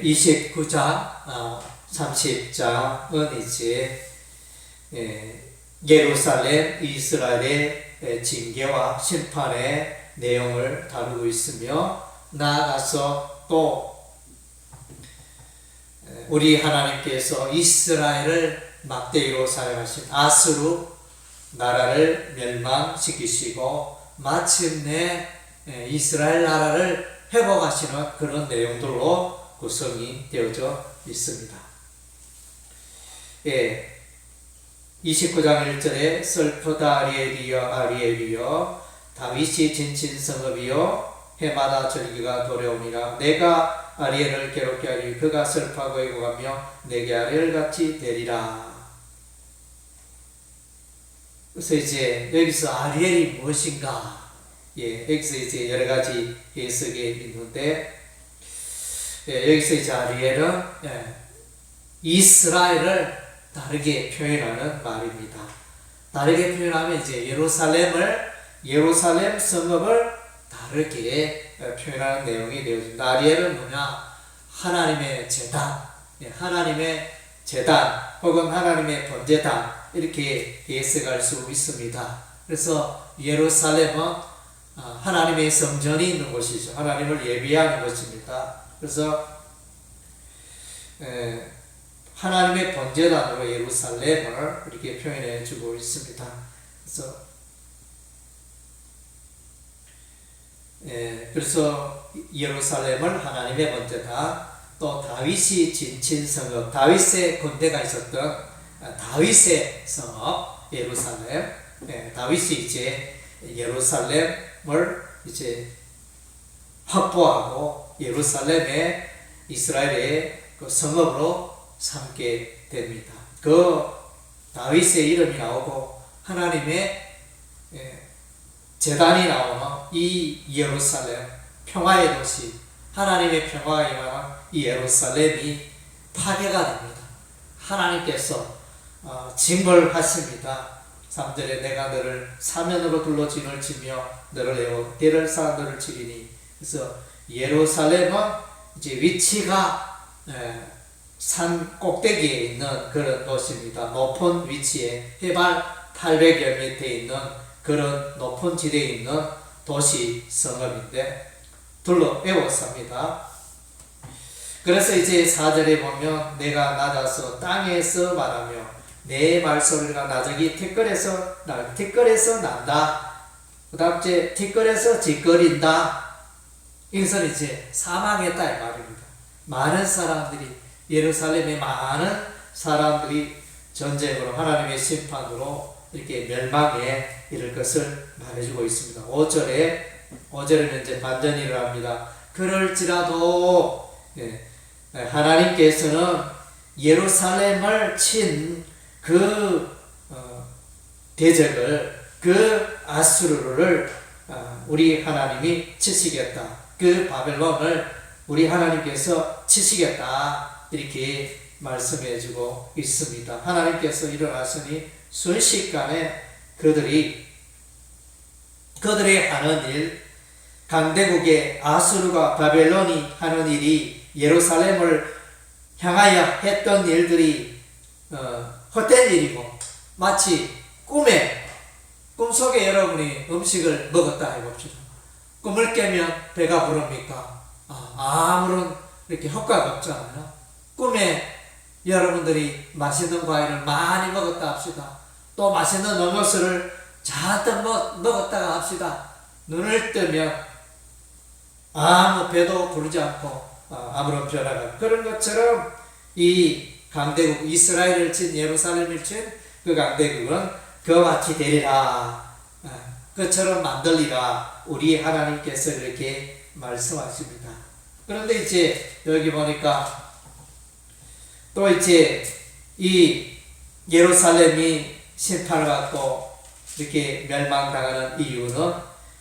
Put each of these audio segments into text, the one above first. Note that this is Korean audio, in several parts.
29장 30장은 이제 예루살렘 이스라엘의 징계와 심판의 내용을 다루고 있으며, 나아가서 또 우리 하나님께서 이스라엘을 막대기로 사용하신 아수르 나라를 멸망시키시고 마침내 이스라엘 나라를 회복하시는 그런 내용들로 구성이 되어져 있습니다. 29장 1절에 슬프다 아리엘이여 다윗이 진친 성읍이여 해마다 절기가 도래오니라. 내가 아리엘을 괴롭게 하리 그가 슬퍼하고 애곡하며 내게 아리엘같이 되리라. 그래서 이제 여기서 아리엘이 무엇인가? 여기서 이제 여러 가지 해석이 있는데, 여기서 이제 아리엘은 이스라엘을 다르게 표현하는 말입니다. 다르게 표현하면 이제 예루살렘 성읍을 다르게 표현하는 내용이 되어집니다. 아리엘은 뭐냐? 하나님의 제단, 하나님의 제단 혹은 하나님의 번제단, 이렇게 해석할 수 있습니다. 그래서 예루살렘은 하나님의 성전이 있는 곳이죠. 하나님을 예배하는 곳입니다. 그래서 하나님의 번제단으로 예루살렘을 이렇게 표현해 주고 있습니다. 그래서 예루살렘을 하나님의 번제단, 또 다윗이 진친 성읍, 다윗의 군대가 있었던 다윗의 성읍 예루살렘, 다윗이 이제 예루살렘을 이제 확보하고 예루살렘의 이스라엘의 그 성읍으로 삼게 됩니다. 그 다윗의 이름이 나오고 하나님의 제단이 나오는 이 예루살렘, 평화의 도시, 하나님의 평화가 임하는 이 예루살렘이 파괴가 됩니다. 하나님께서 징벌하십니다. 3절에 내가 너를 사면으로 둘러 진을 치며 너를 내어 대를 쌓아 너를 치리니. 그래서 예루살렘은 이제 위치가 산 꼭대기에 있는 그런 곳입니다. 높은 위치에 해발 800여 미터에 있는 그런 높은 지대에 있는 도시 성읍인데 둘러 에워쌉니다. 그래서 이제 4절에 보면 내가 낮아서 땅에서 말하며 내 말소리가 나저기 티끌에서 난다. 그 다음 이제 티끌에서 짓거린다. 이것은 이제 사망했다 이 말입니다. 많은 사람들이, 예루살렘의 많은 사람들이 전쟁으로, 하나님의 심판으로 이렇게 멸망에 이를 것을 말해주고 있습니다. 5절에는 이제 반전이 일어납니다. 그럴지라도 하나님께서는 예루살렘을 친 그 대적을, 그 아수르를 우리 하나님이 치시겠다. 그 바벨론을 우리 하나님께서 치시겠다. 이렇게 말씀해주고 있습니다. 하나님께서 일어나시니 순식간에 그들이 하는 일, 강대국의 아수르가 바벨론이 하는 일이, 예루살렘을 향하여 했던 일들이 헛된 일이고, 마치 꿈속에 여러분이 음식을 먹었다 해봅시다. 꿈을 깨면 배가 부릅니까? 아무런 이렇게 효과가 없잖아요. 꿈에 여러분들이 맛있는 과일을 많이 먹었다 합시다. 또 맛있는 음료수를 잔뜩 먹었다가 합시다. 눈을 뜨면 아무 배도 부르지 않고 아무런 변화가, 그런 것처럼 이 강대국, 이스라엘을 친, 예루살렘을 친 그 강대국은 그와 같이 되리라, 그처럼 만들리라, 우리 하나님께서 이렇게 말씀하십니다. 그런데 이제 여기 보니까 또 이제 이 예루살렘이 심판을 받고 이렇게 멸망당하는 이유는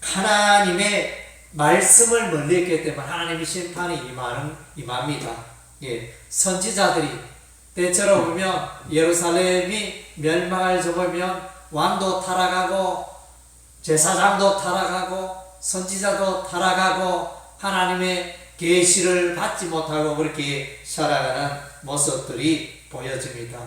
하나님의 말씀을 멀리 했기 때문에 하나님의 심판이 임합니다. 선지자들이 때처럼 보면 예루살렘이 멸망을 접으면 왕도 타락하고 제사장도 타락하고 선지자도 타락하고 하나님의 계시를 받지 못하고 그렇게 살아가는 모습들이 보여집니다.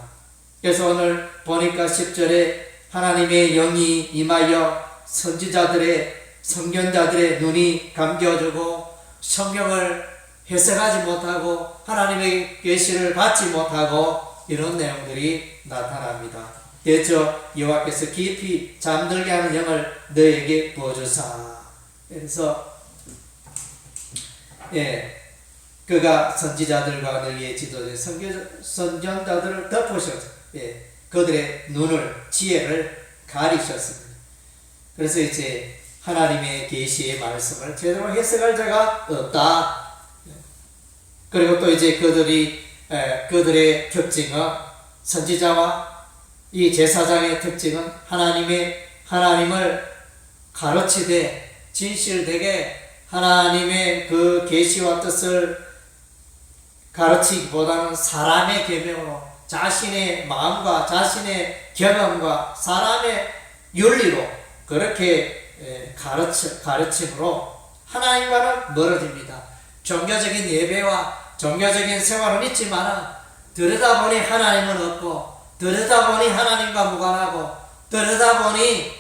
그래서 오늘 보니까 10절에 하나님의 영이 임하여 선지자들의 선견자들의 눈이 감겨지고 성경을 해석하지 못하고 하나님의 계시를 받지 못하고 이런 내용들이 나타납니다. 대저 여호와께서 깊이 잠들게 하는 영을 너에게 부어주사. 그래서 그가 선지자들과 너희의 지도자 선견자들을 덮으셔서 그들의 눈을 지혜를 가리셨습니다. 그래서 이제 하나님의 계시의 말씀을 제대로 해석할 자가 없다. 그리고 또 이제 그들의 특징은 선지자와 이 제사장의 특징은 하나님을 가르치되 진실되게 하나님의 그 계시와 뜻을 가르치기보다는 사람의 계명으로 자신의 마음과 자신의 경험과 사람의 윤리로 그렇게 가르침으로 하나님과는 멀어집니다. 종교적인 예배와 종교적인 생활은 있지만 들여다보니 하나님은 없고 들여다보니 하나님과 무관하고 들여다보니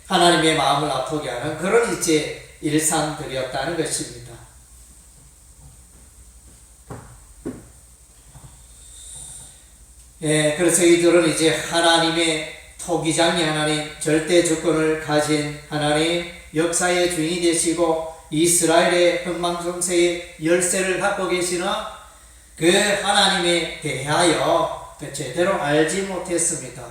하나님의 마음을 아프게 하는 그런 이제 일상들이었다는 것입니다. 그래서 이들은 이제 하나님의 토기장이 하나님, 절대 주권을 가진 하나님, 역사의 주인이 되시고 이스라엘의 흥망성쇠의 열쇠를 갖고 계시는 그 하나님에 대하여 제대로 알지 못했습니다.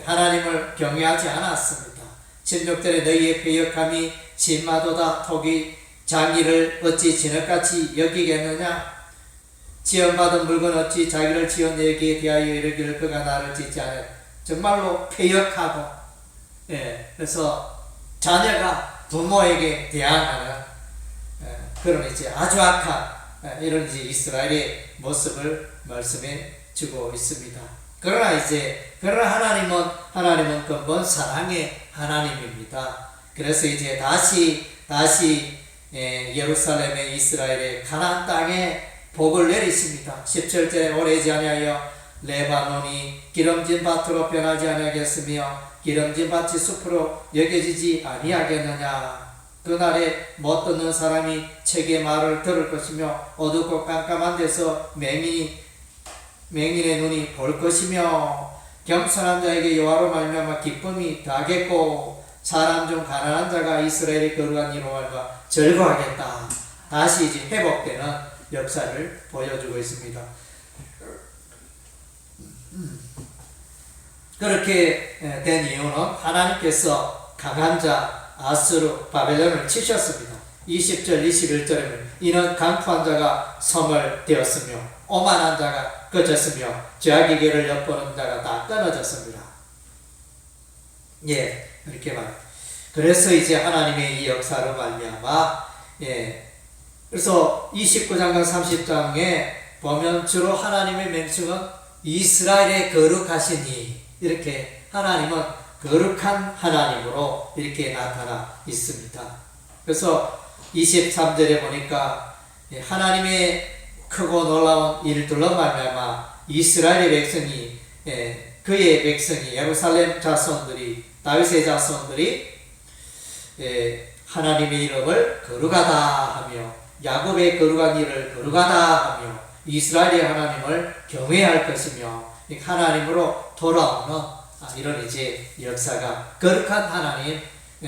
하나님을 경외하지 않았습니다. 친족들의 너희의 패역함이 진마도다. 토기 장이를 어찌 진흙같이 여기겠느냐? 지원받은 물건 어찌 자기를 지은 내게 대하여 이르기를 그가 나를 짓지 않았. 정말로 패역하고 그래서 자녀가 부모에게 대항하는 그런 이제 아주 악한 이런 이제 이스라엘의 모습을 말씀해 주고 있습니다. 그러나 하나님은 근본 사랑의 하나님입니다. 그래서 이제 다시 예루살렘의 이스라엘의 가나안 땅에 복을 내리십니다. 17절에 오래지 아니하여 레바논이 기름진 밭으로 변하지 아니하겠으며 기름진 밭이 숲으로 여겨지지 아니하겠느냐. 그날에 못 듣는 사람이 책의 말을 들을 것이며 어둡고 깜깜한 데서 맹인의 눈이 볼 것이며 겸손한 자에게 여호와로 말미암아 기쁨이 다겠고 사람 중 가난한 자가 이스라엘의 거룩한 이로 말미암아 즐거워하겠다. 다시 이제 회복되는 역사를 보여주고 있습니다. 그렇게 된 이유는 하나님께서 강한 자 아수르 바벨론을 치셨습니다. 20절 21절에는 이는 강포한 자가 성을 되었으며 오만한 자가 꺼졌으며 죄악의 길을 엿보는 자가 다 끊어졌습니다. 이렇게 말. 그래서 이제 하나님의 이 역사로 말미암아 그래서 29장과 30장에 보면 주로 하나님의 명칭은 이스라엘의 거룩하시니 이렇게 하나님은 거룩한 하나님으로 이렇게 나타나 있습니다. 그래서 23절에 보니까 하나님의 크고 놀라운 일들로 말미암아 이스라엘의 백성이 그의 백성이 예루살렘 자손들이 다윗의 자손들이 하나님의 이름을 거룩하다 하며 야곱의 거룩한 일을 거룩하다 하며 이스라엘의 하나님을 경외할 것이며 하나님으로 돌아오는 이런 이제 역사가 거룩한 하나님의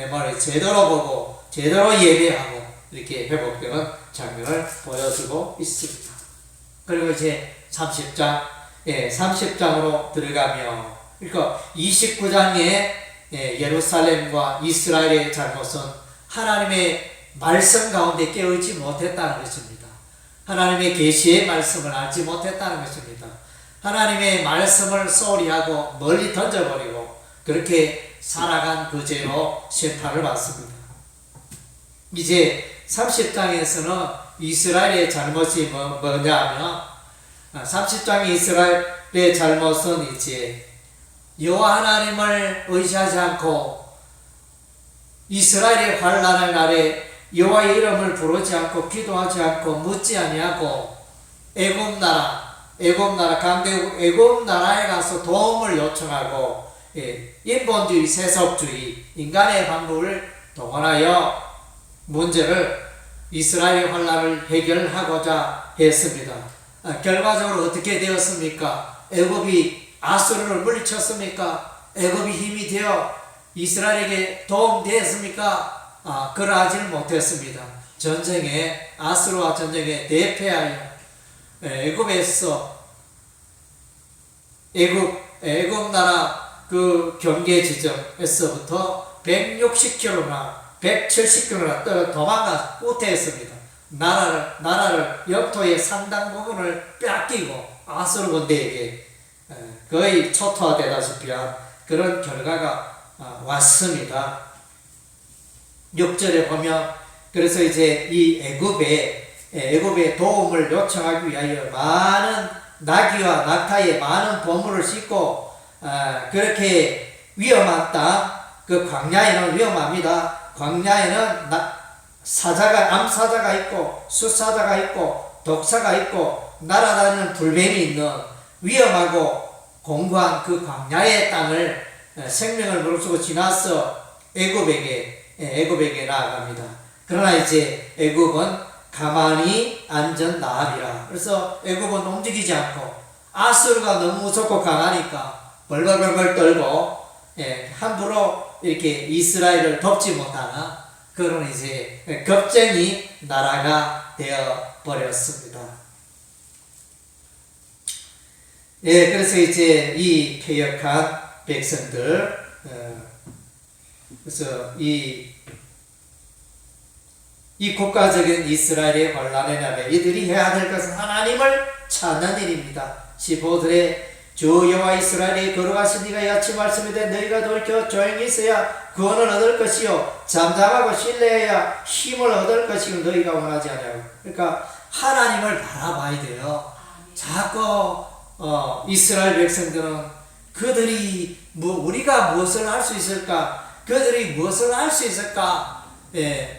말을 제대로 보고 제대로 예배하고 이렇게 회복되는 장면을 보여주고 있습니다. 그리고 이제 30장으로 들어가며 그러니까 29장에 예루살렘과 이스라엘의 잘못은 하나님의 말씀 가운데 깨어있지 못했다는 것입니다. 하나님의 계시의 말씀을 알지 못했다는 것입니다. 하나님의 말씀을 소홀히 하고 멀리 던져버리고 그렇게 살아간 그 죄로 심판을 받습니다. 이제 30장에서는 이스라엘의 잘못이 뭐냐면 30장의 이스라엘의 잘못은 이제 여호와 하나님을 의지하지 않고 이스라엘의 환난의 날에 여호와의 이름을 부르지 않고 기도하지 않고 묻지 아니하고 애굽나라 강대국 애굽나라에 가서 도움을 요청하고 인본주의 세속주의 인간의 방법을 동원하여 문제를 이스라엘 환란을 해결하고자 했습니다. 결과적으로 어떻게 되었습니까? 애굽이 아수르를 물리쳤습니까? 애굽이 힘이 되어 이스라엘에게 도움되었습니까? 그러하지는 못했습니다. 아수르와 전쟁에 대패하여 애굽 나라 그 경계 지점에서부터 160km나 170km나 떨어 도망가 후퇴했습니다. 나라를 영토의 상당 부분을 뺏기고 아수르 군대에게 거의 초토화되다시피 한 그런 결과가 왔습니다. 6절에 보면 그래서 이제 이 애굽에 도움을 요청하기 위하여 많은 나귀와 낙타에 많은 보물을 싣고 그렇게 위험한 땅, 그 광야에는 위험합니다. 광야에는 암사자가 있고 수사자가 있고 독사가 있고 날아다니는 불뱀이 있는 위험하고 공고한 그 광야의 땅을 생명을 무릅쓰고 지나서 애굽에게 나아갑니다. 그러나 이제 애굽은 가만히 안전 나으리라. 그래서 애굽은 움직이지 않고 아수르가 너무 무섭고 강하니까 벌벌벌 떨고 함부로 이렇게 이스라엘을 덮지 못하는 그런 이제 겁쟁이 나라가 되어 버렸습니다. 그래서 이제 이 패역한 백성들, 그래서 이 국가적인 이스라엘의 환란의 날에 이들이 해야 될 것은 하나님을 찾는 일입니다. 15절에 주 여호와 이스라엘이 거룩하신 이가 야치 말씀이되 너희가 돌이켜 조용히 있어야 구원을 얻을 것이요 잠잠하고 신뢰해야 힘을 얻을 것이요 너희가 원하지 않냐고. 그러니까 하나님을 바라봐야 돼요. 자꾸 이스라엘 백성들은 그들이 우리가 무엇을 할 수 있을까? 그들이 무엇을 할 수 있을까?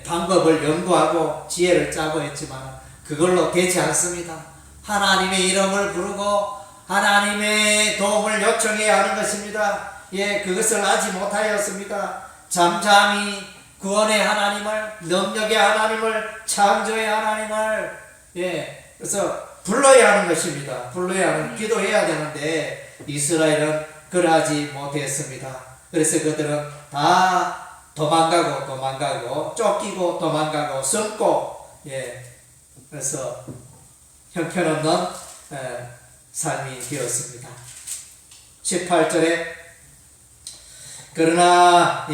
방법을 연구하고 지혜를 짜고 했지만 그걸로 되지 않습니다. 하나님의 이름을 부르고 하나님의 도움을 요청해야 하는 것입니다. 그것을 하지 못하였습니다. 잠잠히 구원의 하나님을, 능력의 하나님을, 창조의 하나님을 그래서 불러야 하는 것입니다. 기도해야 되는데 이스라엘은 그러하지 못했습니다. 그래서 그들은 다 도망가고 쫓기고 도망가고 숨고 그래서 형편없는 삶이 되었습니다. 18절에 그러나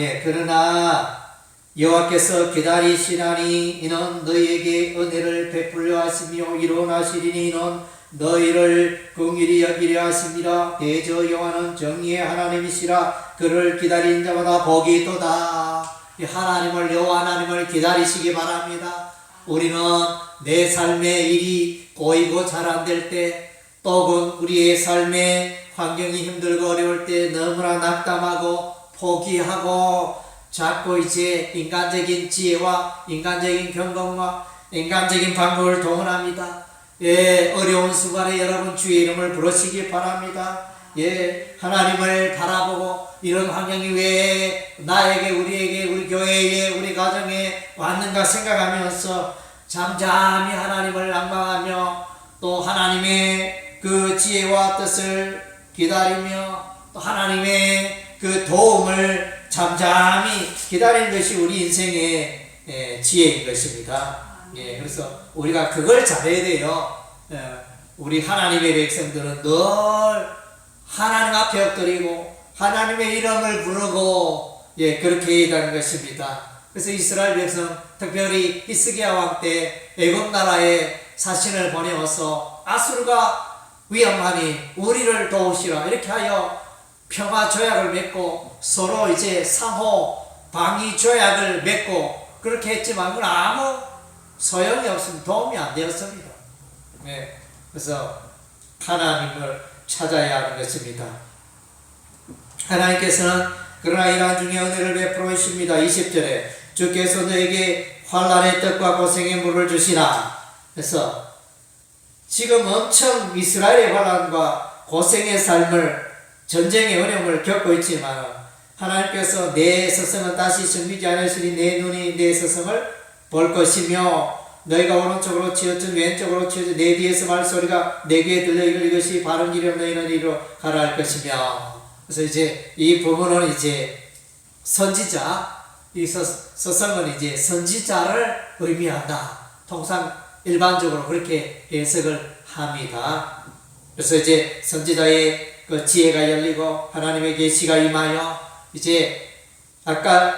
여호와께서 기다리시나니 이는 너희에게 은혜를 베풀려 하시며 이루어나시리니 이는 너희를 긍휼히 여기려 하심이라. 대저 여호와는 정의의 하나님이시라. 그를 기다리는 자마다 복이 있도다. 하나님을, 여호와 하나님을 기다리시기 바랍니다. 우리는 내 삶의 일이 고이고 잘 안 될 때, 또는 우리의 삶의 환경이 힘들고 어려울 때 너무나 낙담하고 포기하고 자꾸 이제 인간적인 지혜와 인간적인 경험과 인간적인 방법을 동원합니다. 어려운 순간에 여러분 주의 이름을 부르시기 바랍니다. 하나님을 바라보고 이런 환경이 왜 나에게, 우리에게, 우리 교회에, 우리 가정에 왔는가 생각하면서 잠잠히 하나님을 낭망하며 또 하나님의 그 지혜와 뜻을 기다리며 또 하나님의 그 도움을 잠잠히 기다리는 것이 우리 인생의 지혜인 것입니다. 그래서 우리가 그걸 잘해야 돼요. 우리 하나님의 백성들은 늘 하나님 앞에 엎드리고 하나님의 이름을 부르고 그렇게 해야 하는 것입니다. 그래서 이스라엘 백성, 특별히 히스기야 왕 때 애굽 나라에 사신을 보내어서 아수르가 위험하니 우리를 도우시라 이렇게 하여 평화 조약을 맺고 서로 이제 상호 방위 조약을 맺고 그렇게 했지만 그건 아무 소용이 없습니다. 도움이 안 되었습니다. 그래서 하나님을 찾아야 하는 것입니다. 하나님께서는 그러나 이러한 중에 은혜를 베풀어 주십니다. 20절에 주께서 너에게 환난의 떡과 고생의 물을 주시나. 그래서 지금 엄청 이스라엘의 환난과 고생의 삶을, 전쟁의 어려움을 겪고 있지만 하나님께서 내 서성은 다시 정비지 않으시니 내 눈이 내 서성을 볼 것이며 너희가 오른쪽으로 치어든 왼쪽으로 치어든 내 뒤에서 말소리가 내 귀에 들려 이것이 바른 길이요 너희는 이리로 가라 할 것이며. 그래서 이제 이 부분은 이제 선지자, 이 서성은 이제 선지자를 의미한다. 통상 일반적으로 그렇게 해석을 합니다. 그래서 이제 선지자의 그 지혜가 열리고 하나님의 계시가 임하여 이제 아까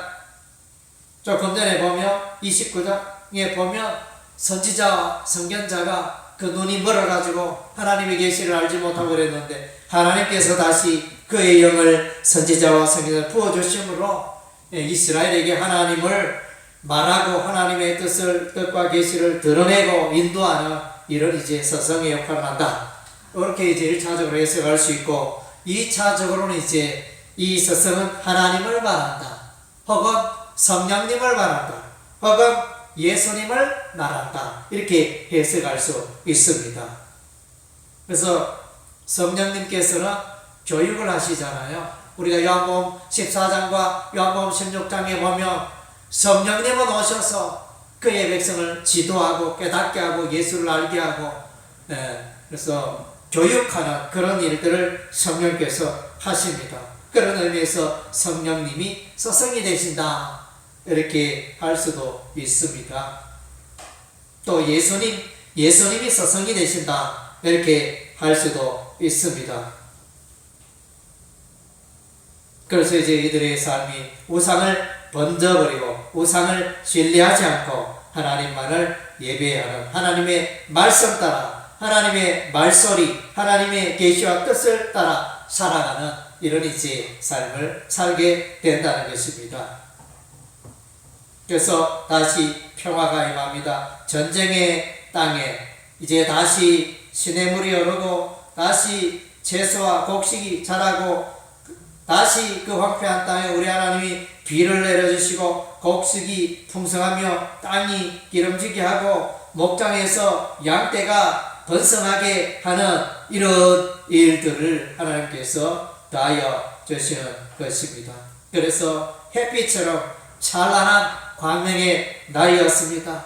조금 전에 보면 29장에 보면 선지자와 선견자가 그 눈이 멀어가지고 하나님의 계시를 알지 못하고 그랬는데 하나님께서 다시 그의 영을 선지자와 선견자를 부어주심으로 이스라엘에게 하나님을 말하고 하나님의 뜻과 계시를 드러내고 인도하는 이런 이제 서성의 역할을 한다. 이렇게 이제 1차적으로 해석할 수 있고 2차적으로는 이제 이 서성은 하나님을 말한다. 혹은 성령님을 말한다. 혹은 예수님을 말한다. 이렇게 해석할 수 있습니다. 그래서 성령님께서는 교육을 하시잖아요. 우리가 요한복음 14장과 요한복음 16장에 보면 성령님은 오셔서 그의 백성을 지도하고 깨닫게 하고 예수를 알게 하고 그래서 교육하는 그런 일들을 성령께서 하십니다. 그런 의미에서 성령님이 서성이 되신다 이렇게 할 수도 있습니다. 또 예수님이 서성이 되신다 이렇게 할 수도 있습니다. 그래서 이제 이들의 삶이 우상을 번져버리고 우상을 신뢰하지 않고 하나님만을 예배하는 하나님의 말씀 따라 하나님의 말소리 하나님의 계시와 뜻을 따라 살아가는 이런 이제 삶을 살게 된다는 것입니다. 그래서 다시 평화가 임합니다. 전쟁의 땅에 이제 다시 시냇물이 흐르고 다시 채소와 곡식이 자라고 다시 그 황폐한 땅에 우리 하나님이 비를 내려주시고 곡식이 풍성하며 땅이 기름지게 하고 목장에서 양떼가 번성하게 하는 이런 일들을 하나님께서 다하여 주시는 것입니다. 그래서 햇빛처럼 찬란한 광명의 날이었습니다.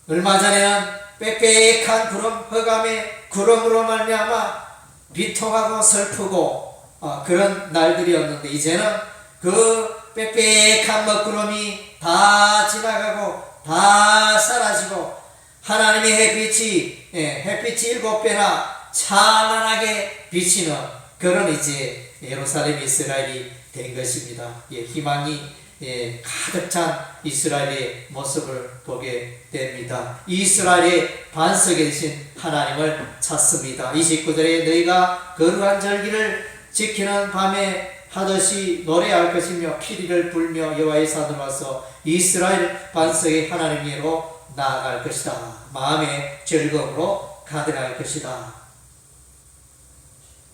얼마 전에는 빽빽한 구름, 흑암의 구름으로 말미암아 비통하고 슬프고 그런 날들이었는데 이제는 그 빽빽한 먹구름이 다 지나가고 다 사라지고 하나님의 햇빛이 7배나 찬란하게 비치는 그런 이제 예루살렘 이스라엘이 된 것입니다. 희망이 가득 찬 이스라엘의 모습을 보게 됩니다. 이스라엘의 반석에 계신 하나님을 찾습니다. 29절에 너희가 거룩한 절기를 지키는 밤에 하듯이 노래할 것이며 피리를 불며 여호와의 산으로 와서 이스라엘 반석의 하나님께로 나아갈 것이다. 마음의 즐거움으로 가득할 것이다.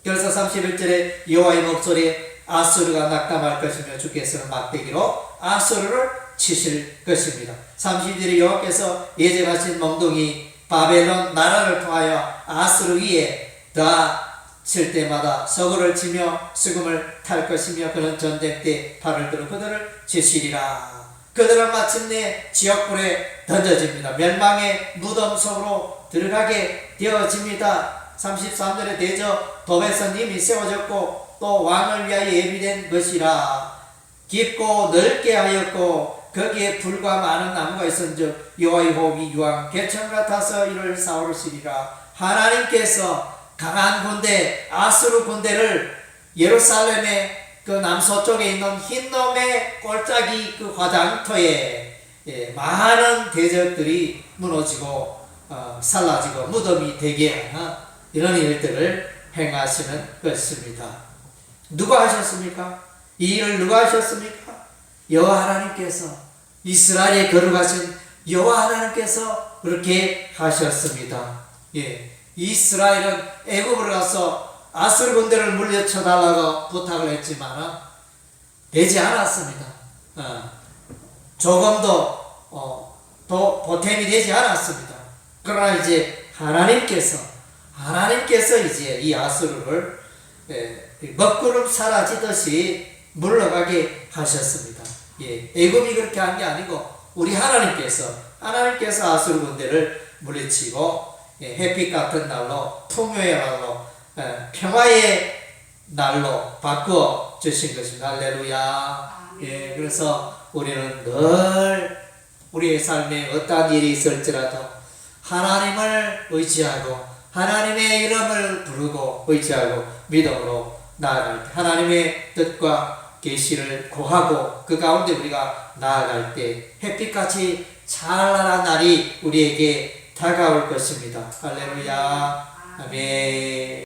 그래서 31절에 여호와의 목소리에 아수르가 낙담할 것이며 주께서는 막대기로 아수르를 치실 것입니다. 32절에 여호와께서 예정하신 몽둥이 바벨론 나라를 통하여 아수르 위에 다 칠 때마다 서구를 치며 수금을 탈 것이며 그는 전쟁 때 팔을 들어 그들을 치시리라. 그들은 마침내 지옥불에 던져집니다. 멸망의 무덤 속으로 들어가게 되어집니다. 33절에 대저 도배선 님이 세워졌고 또 왕을 위하여 예비된 것이라. 깊고 넓게 하였고 거기에 불과 많은 나무가 있은즉 여호와의 호흡이 유황 개천 같아서 이를 사오르시리라. 하나님께서 강한 군대 아수르 군대를 예루살렘의 그 남서쪽에 있는 흰놈의 골짜기 그 화장터에 많은 대적들이 무너지고 살라지고 무덤이 되게 하는 이런 일들을 행하시는 것입니다. 누가 하셨습니까? 이 일을 누가 하셨습니까? 여호와 하나님께서 이스라엘에 거룩하신 여호와 하나님께서 그렇게 하셨습니다. 이스라엘은 애굽으로 가서 아수르 군대를 물리쳐 달라고 부탁을 했지만 되지 않았습니다. 조금도 보탬이 되지 않았습니다. 그러나 이제 하나님께서 이제 이 아수르를 먹구름 사라지듯이 물러가게 하셨습니다. 애굽이 그렇게 한 게 아니고 우리 하나님께서 아수르 군대를 물리치고 햇빛 같은 날로, 풍요의 날로, 평화의 날로 바꾸어 주신 것입니다. 할렐루야. 그래서 우리는 늘 우리의 삶에 어떠한 일이 있을지라도 하나님을 의지하고 하나님의 이름을 부르고 의지하고 믿음으로 나아갈 때, 하나님의 뜻과 계시를 구하고 그 가운데 우리가 나아갈 때 햇빛같이 찬란한 날이 우리에게 다가올 것입니다. 할렐루야. 아멘.